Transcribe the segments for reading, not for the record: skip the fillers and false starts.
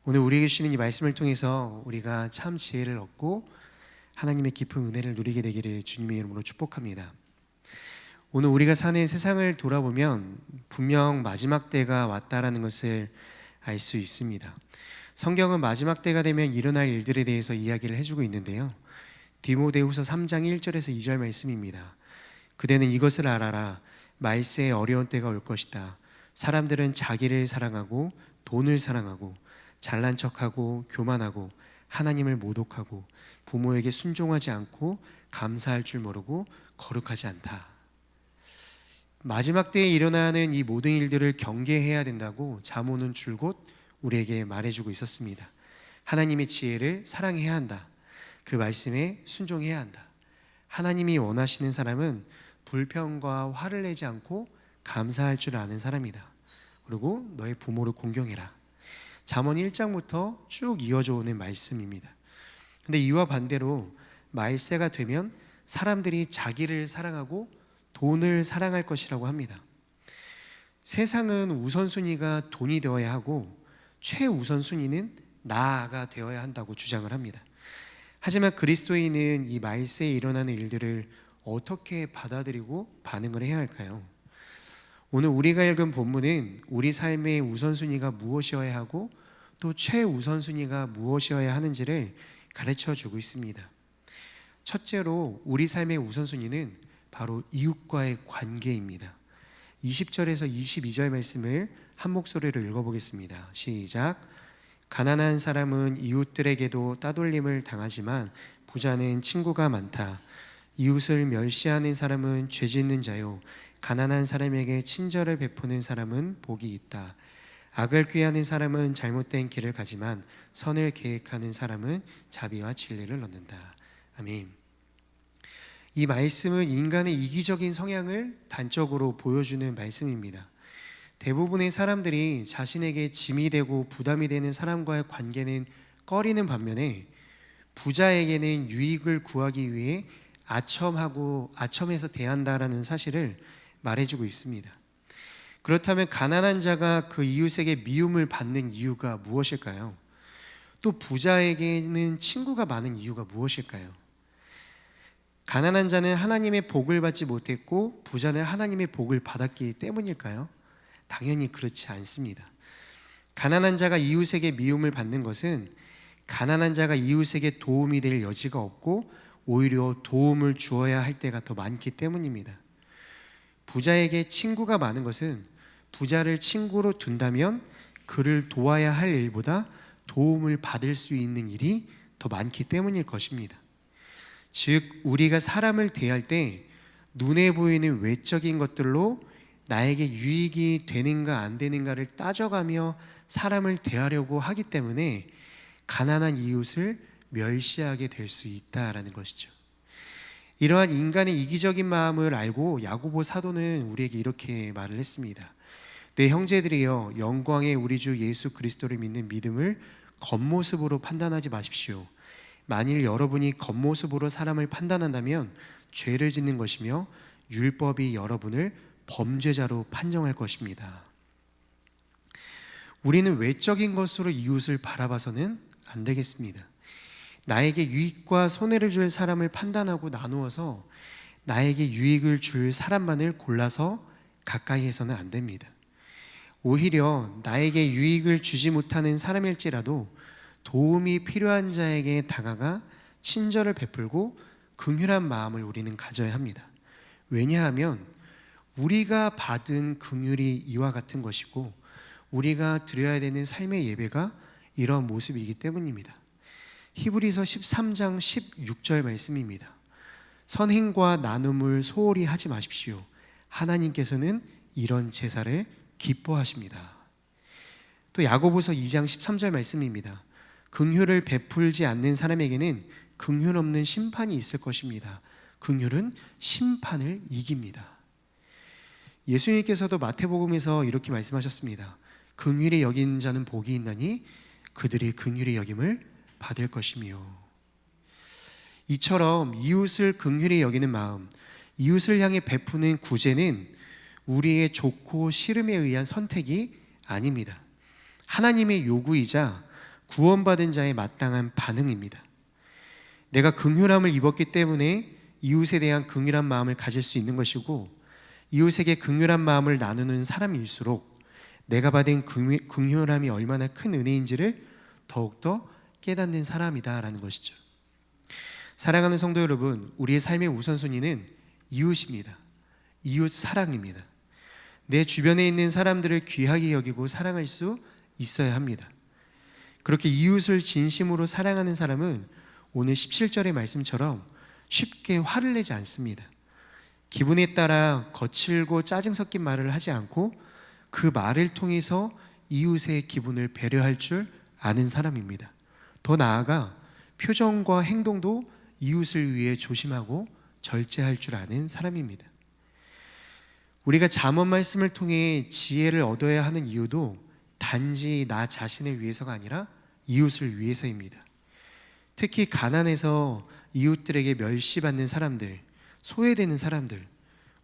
오늘 우리에게 주시는 이 말씀을 통해서 우리가 참 지혜를 얻고 하나님의 깊은 은혜를 누리게 되기를 주님의 이름으로 축복합니다. 오늘 우리가 사는 세상을 돌아보면 분명 마지막 때가 왔다라는 것을 알 수 있습니다. 성경은 마지막 때가 되면 일어날 일들에 대해서 이야기를 해주고 있는데요, 디모데후서 3장 1절에서 2절 말씀입니다. 그대는 이것을 알아라. 말세에 어려운 때가 올 것이다. 사람들은 자기를 사랑하고 돈을 사랑하고 잘난 척하고 교만하고 하나님을 모독하고 부모에게 순종하지 않고 감사할 줄 모르고 거룩하지 않다. 마지막 때에 일어나는 이 모든 일들을 경계해야 된다고 잠언은 줄곧 우리에게 말해주고 있었습니다. 하나님의 지혜를 사랑해야 한다. 그 말씀에 순종해야 한다. 하나님이 원하시는 사람은 불평과 화를 내지 않고 감사할 줄 아는 사람이다. 그리고 너의 부모를 공경해라. 잠언 1장부터 쭉 이어져 오는 말씀입니다. 근데 이와 반대로 말세가 되면 사람들이 자기를 사랑하고 돈을 사랑할 것이라고 합니다. 세상은 우선순위가 돈이 되어야 하고 최우선순위는 나가 되어야 한다고 주장을 합니다. 하지만 그리스도인은 이 말세에 일어나는 일들을 어떻게 받아들이고 반응을 해야 할까요? 오늘 우리가 읽은 본문은 우리 삶의 우선순위가 무엇이어야 하고 또 최우선순위가 무엇이어야 하는지를 가르쳐 주고 있습니다. 첫째로 우리 삶의 우선순위는 바로 이웃과의 관계입니다. 20절에서 22절 말씀을 한 목소리로 읽어보겠습니다. 시작. 가난한 사람은 이웃들에게도 따돌림을 당하지만 부자는 친구가 많다. 이웃을 멸시하는 사람은 죄 짓는 자요, 가난한 사람에게 친절을 베푸는 사람은 복이 있다. 악을 꾀하는 사람은 잘못된 길을 가지만 선을 계획하는 사람은 자비와 진리를 얻는다. 아멘. 이 말씀은 인간의 이기적인 성향을 단적으로 보여주는 말씀입니다. 대부분의 사람들이 자신에게 짐이 되고 부담이 되는 사람과의 관계는 꺼리는 반면에 부자에게는 유익을 구하기 위해 아첨해서 대한다라는 사실을 말해주고 있습니다. 그렇다면 가난한 자가 그 이웃에게 미움을 받는 이유가 무엇일까요? 또 부자에게는 친구가 많은 이유가 무엇일까요? 가난한 자는 하나님의 복을 받지 못했고 부자는 하나님의 복을 받았기 때문일까요? 당연히 그렇지 않습니다. 가난한 자가 이웃에게 미움을 받는 것은 가난한 자가 이웃에게 도움이 될 여지가 없고 오히려 도움을 주어야 할 때가 더 많기 때문입니다. 부자에게 친구가 많은 것은 부자를 친구로 둔다면 그를 도와야 할 일보다 도움을 받을 수 있는 일이 더 많기 때문일 것입니다. 즉 우리가 사람을 대할 때 눈에 보이는 외적인 것들로 나에게 유익이 되는가 안 되는가를 따져가며 사람을 대하려고 하기 때문에 가난한 이웃을 멸시하게 될 수 있다라는 것이죠. 이러한 인간의 이기적인 마음을 알고 야고보 사도는 우리에게 이렇게 말을 했습니다. 내 형제들이여, 영광의 우리 주 예수 그리스도를 믿는 믿음을 겉모습으로 판단하지 마십시오. 만일 여러분이 겉모습으로 사람을 판단한다면 죄를 짓는 것이며 율법이 여러분을 범죄자로 판정할 것입니다. 우리는 외적인 것으로 이웃을 바라봐서는 안 되겠습니다. 나에게 유익과 손해를 줄 사람을 판단하고 나누어서 나에게 유익을 줄 사람만을 골라서 가까이 해서는 안 됩니다. 오히려 나에게 유익을 주지 못하는 사람일지라도 도움이 필요한 자에게 다가가 친절을 베풀고 긍휼한 마음을 우리는 가져야 합니다. 왜냐하면 우리가 받은 긍휼이 이와 같은 것이고 우리가 드려야 되는 삶의 예배가 이런 모습이기 때문입니다. 히브리서 13장 16절 말씀입니다. 선행과 나눔을 소홀히 하지 마십시오. 하나님께서는 이런 제사를 기뻐하십니다. 또 야고보서 2장 13절 말씀입니다. 긍휼을 베풀지 않는 사람에게는 긍휼 없는 심판이 있을 것입니다. 긍휼은 심판을 이깁니다. 예수님께서도 마태복음에서 이렇게 말씀하셨습니다. 긍휼히 여기는 자는 복이 있나니 그들이 긍휼히 여김을 받을 것이며. 이처럼 이웃을 긍휼히 여기는 마음, 이웃을 향해 베푸는 구제는 우리의 좋고 싫음에 의한 선택이 아닙니다. 하나님의 요구이자 구원받은 자의 마땅한 반응입니다. 내가 긍휼함을 입었기 때문에 이웃에 대한 긍휼한 마음을 가질 수 있는 것이고, 이웃에게 긍휼한 마음을 나누는 사람일수록 내가 받은 긍휼함이 얼마나 큰 은혜인지를 더욱더 깨닫는 사람이다라는 것이죠. 사랑하는 성도 여러분, 우리의 삶의 우선순위는 이웃입니다. 이웃 사랑입니다. 내 주변에 있는 사람들을 귀하게 여기고 사랑할 수 있어야 합니다. 그렇게 이웃을 진심으로 사랑하는 사람은 오늘 17절의 말씀처럼 쉽게 화를 내지 않습니다. 기분에 따라 거칠고 짜증 섞인 말을 하지 않고 그 말을 통해서 이웃의 기분을 배려할 줄 아는 사람입니다. 더 나아가 표정과 행동도 이웃을 위해 조심하고 절제할 줄 아는 사람입니다. 우리가 잠언 말씀을 통해 지혜를 얻어야 하는 이유도 단지 나 자신을 위해서가 아니라 이웃을 위해서입니다. 특히 가난해서 이웃들에게 멸시받는 사람들, 소외되는 사람들,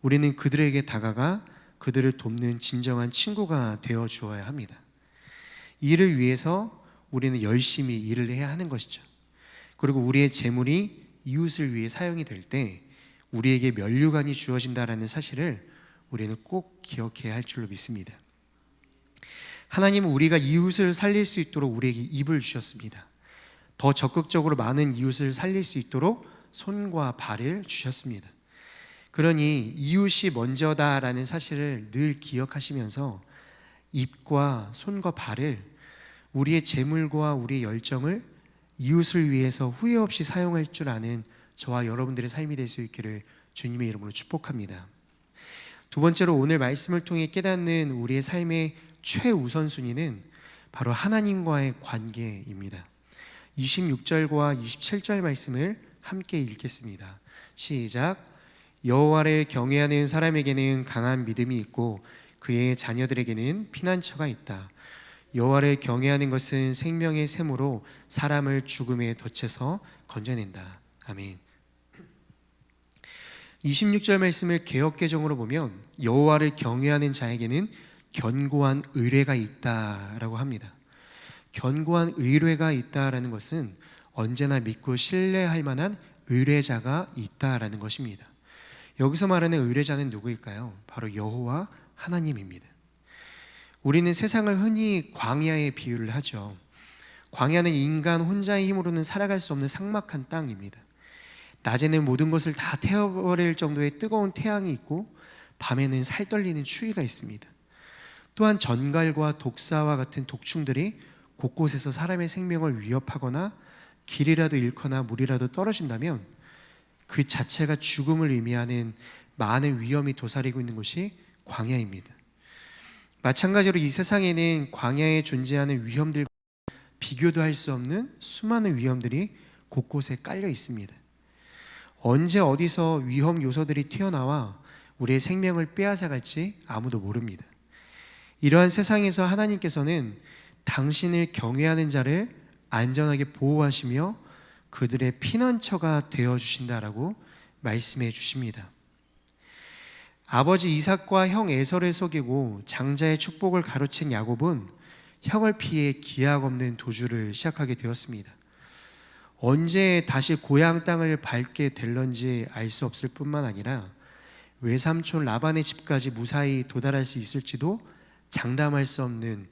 우리는 그들에게 다가가 그들을 돕는 진정한 친구가 되어 주어야 합니다. 이를 위해서 우리는 열심히 일을 해야 하는 것이죠. 그리고 우리의 재물이 이웃을 위해 사용이 될 때 우리에게 면류관이 주어진다라는 사실을 우리는 꼭 기억해야 할 줄로 믿습니다. 하나님은 우리가 이웃을 살릴 수 있도록 우리에게 입을 주셨습니다. 더 적극적으로 많은 이웃을 살릴 수 있도록 손과 발을 주셨습니다. 그러니 이웃이 먼저다라는 사실을 늘 기억하시면서 입과 손과 발을, 우리의 재물과 우리의 열정을 이웃을 위해서 후회 없이 사용할 줄 아는 저와 여러분들의 삶이 될 수 있기를 주님의 이름으로 축복합니다. 두 번째로 오늘 말씀을 통해 깨닫는 우리의 삶의 최우선순위는 바로 하나님과의 관계입니다. 26절과 27절 말씀을 함께 읽겠습니다. 시작. 여호와를 경외하는 사람에게는 강한 믿음이 있고 그의 자녀들에게는 피난처가 있다. 여호와를 경외하는 것은 생명의 샘으로 사람을 죽음에 덫에서 건져낸다. 아멘. 26절 말씀을 개역개정으로 보면 여호와를 경외하는 자에게는 견고한 의뢰가 있다라고 합니다. 견고한 의뢰가 있다라는 것은 언제나 믿고 신뢰할 만한 의뢰자가 있다라는 것입니다. 여기서 말하는 의뢰자는 누구일까요? 바로 여호와 하나님입니다. 우리는 세상을 흔히 광야에 비유를 하죠. 광야는 인간 혼자의 힘으로는 살아갈 수 없는 삭막한 땅입니다. 낮에는 모든 것을 다 태워버릴 정도의 뜨거운 태양이 있고 밤에는 살떨리는 추위가 있습니다. 또한 전갈과 독사와 같은 독충들이 곳곳에서 사람의 생명을 위협하거나 길이라도 잃거나 물이라도 떨어진다면 그 자체가 죽음을 의미하는 많은 위험이 도사리고 있는 곳이 광야입니다. 마찬가지로 이 세상에는 광야에 존재하는 위험들과 비교도 할 수 없는 수많은 위험들이 곳곳에 깔려 있습니다. 언제 어디서 위험 요소들이 튀어나와 우리의 생명을 빼앗아갈지 아무도 모릅니다. 이러한 세상에서 하나님께서는 당신을 경외하는 자를 안전하게 보호하시며 그들의 피난처가 되어주신다라고 말씀해 주십니다. 아버지 이삭과 형 에서를 속이고 장자의 축복을 가로챈 야곱은 형을 피해 기약 없는 도주를 시작하게 되었습니다. 언제 다시 고향 땅을 밟게 될런지 알 수 없을 뿐만 아니라 외삼촌 라반의 집까지 무사히 도달할 수 있을지도 장담할 수 없는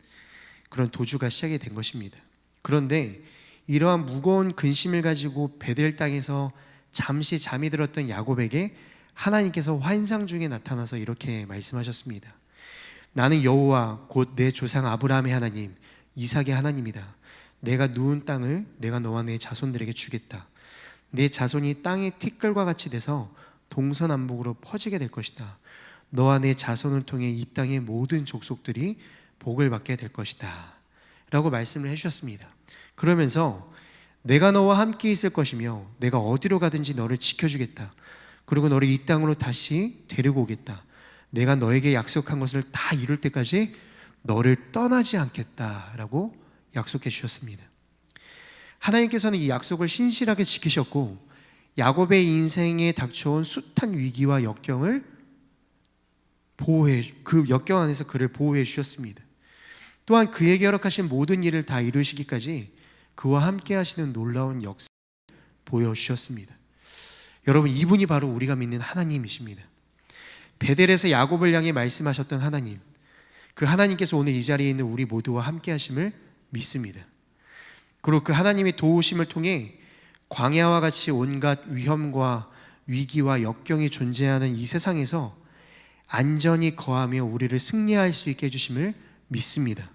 그런 도주가 시작이 된 것입니다. 그런데 이러한 무거운 근심을 가지고 베델 땅에서 잠시 잠이 들었던 야곱에게 하나님께서 환상 중에 나타나서 이렇게 말씀하셨습니다. 나는 여호와 곧 내 조상 아브라함의 하나님, 이삭의 하나님이다. 내가 누운 땅을 내가 너와 내 자손들에게 주겠다. 내 자손이 땅의 티끌과 같이 돼서 동서남북으로 퍼지게 될 것이다. 너와 내 자손을 통해 이 땅의 모든 족속들이 복을 받게 될 것이다 라고 말씀을 해주셨습니다. 그러면서 내가 너와 함께 있을 것이며 내가 어디로 가든지 너를 지켜주겠다. 그리고 너를 이 땅으로 다시 데리고 오겠다. 내가 너에게 약속한 것을 다 이룰 때까지 너를 떠나지 않겠다라고 약속해 주셨습니다. 하나님께서는 이 약속을 신실하게 지키셨고 야곱의 인생에 닥쳐온 숱한 위기와 역경을 그 역경 안에서 그를 보호해 주셨습니다. 또한 그에게 허락하신 모든 일을 다 이루시기까지 그와 함께 하시는 놀라운 역사 보여주셨습니다. 여러분, 이분이 바로 우리가 믿는 하나님이십니다. 베델에서 야곱을 향해 말씀하셨던 하나님, 그 하나님께서 오늘 이 자리에 있는 우리 모두와 함께 하심을 믿습니다. 그리고 그 하나님의 도우심을 통해 광야와 같이 온갖 위험과 위기와 역경이 존재하는 이 세상에서 안전히 거하며 우리를 승리할 수 있게 해주심을 믿습니다.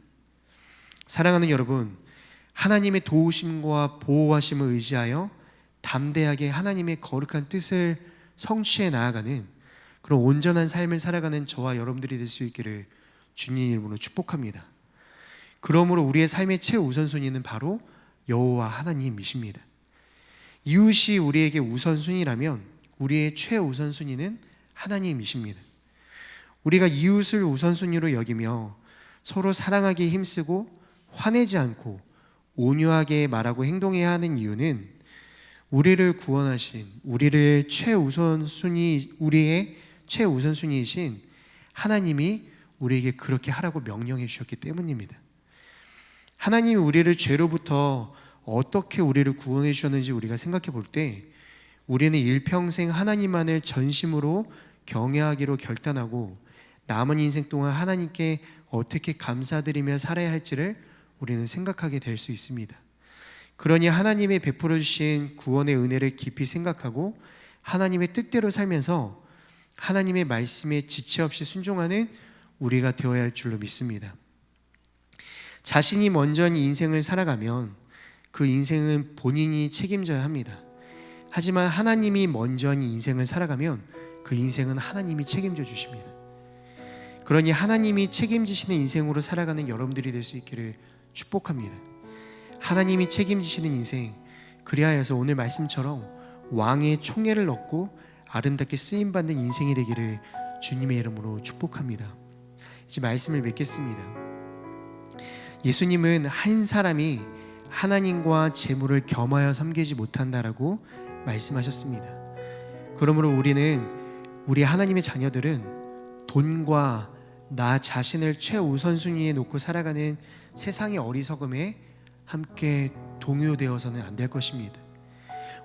사랑하는 여러분, 하나님의 도우심과 보호하심을 의지하여 담대하게 하나님의 거룩한 뜻을 성취해 나아가는 그런 온전한 삶을 살아가는 저와 여러분들이 될 수 있기를 주님 이름으로 축복합니다. 그러므로 우리의 삶의 최우선순위는 바로 여호와 하나님이십니다. 이웃이 우리에게 우선순위라면 우리의 최우선순위는 하나님이십니다. 우리가 이웃을 우선순위로 여기며 서로 사랑하기에 힘쓰고 화내지 않고 온유하게 말하고 행동해야 하는 이유는 우리를 구원하신 우리의 최우선순위이신 하나님이 우리에게 그렇게 하라고 명령해 주셨기 때문입니다. 하나님이 우리를 죄로부터 어떻게 우리를 구원해 주셨는지 우리가 생각해 볼 때 우리는 일평생 하나님만을 전심으로 경외하기로 결단하고 남은 인생 동안 하나님께 어떻게 감사드리며 살아야 할지를 우리는 생각하게 될 수 있습니다. 그러니 하나님의 베풀어 주신 구원의 은혜를 깊이 생각하고 하나님의 뜻대로 살면서 하나님의 말씀에 지체 없이 순종하는 우리가 되어야 할 줄로 믿습니다. 자신이 먼저 인생을 살아가면 그 인생은 본인이 책임져야 합니다. 하지만 하나님이 먼저 인생을 살아가면 그 인생은 하나님이 책임져 주십니다. 그러니 하나님이 책임지시는 인생으로 살아가는 여러분들이 될 수 있기를 축복합니다. 하나님이 책임지시는 인생, 그리하여서 오늘 말씀처럼 왕의 총애를 얻고 아름답게 쓰임받는 인생이 되기를 주님의 이름으로 축복합니다. 이제 말씀을 맺겠습니다. 예수님은 한 사람이 하나님과 재물을 겸하여 섬기지 못한다라고 말씀하셨습니다. 그러므로 우리 하나님의 자녀들은 돈과 나 자신을 최우선순위에 놓고 살아가는 세상의 어리석음에 함께 동요되어서는 안 될 것입니다.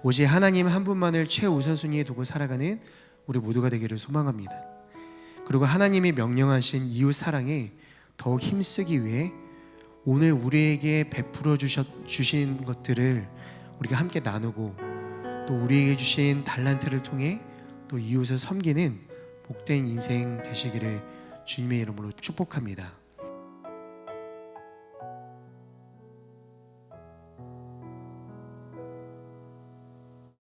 오직 하나님 한 분만을 최우선순위에 두고 살아가는 우리 모두가 되기를 소망합니다. 그리고 하나님이 명령하신 이웃 사랑에 더욱 힘쓰기 위해 오늘 우리에게 베풀어 주신 것들을 우리가 함께 나누고 또 우리에게 주신 달란트를 통해 또 이웃을 섬기는 복된 인생 되시기를 주님의 이름으로 축복합니다.